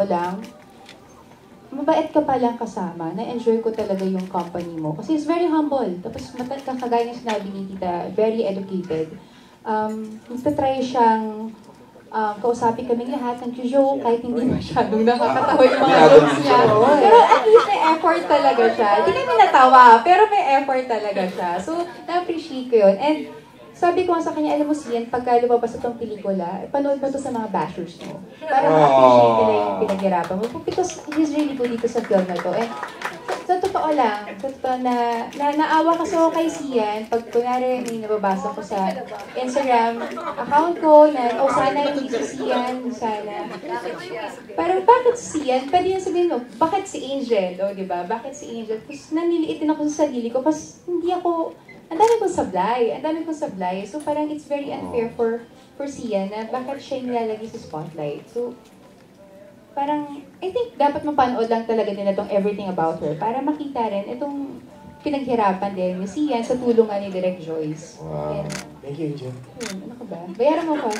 lang, mabait ka palang kasama, na-enjoy ko talaga yung company mo. Kasi it's very humble. Tapos kagaya ng sinabi ni Tita, very educated. Nagtatry siyang kausapin kaming lahat, nag-joke, kahit hindi masyadong nakakatawa yung mga jokes niya. Pero at least may effort talaga siya. Hindi kami natawa, pero may effort talaga siya. So, na-appreciate ko yun. And sabi ko sa kanya, alam mo Sian, pagka lumabas itong pelikula, panood mo to sa mga bashers mo. Para ma-appreciate nila yung pinaghirapan mo. Because he's really good dito sa film na to. And sa totoo lang, sa totoo na naawa kasi ako kay Sian, pag kunwari may nababasa ko sa Instagram account ko na, sana hindi si Sian, sana. Parang bakit si Sian? Pwede yung sabihin mo, bakit si Angel? O, diba? Bakit si Angel? Tapos nanliliitin ako sa sarili ko, kasi hindi ako, ang dami kong sablay. So parang it's very unfair for Sian na bakit siya nilalagay sa spotlight. So, parang, I think dapat mapanood lang talaga nila itong Everything About Her para makita rin itong pinaghirapan din ni Sian sa tulungan ni Direk Joyce. Wow. And, Thank you, Angel. ano ka ba? Bayaran mo pa.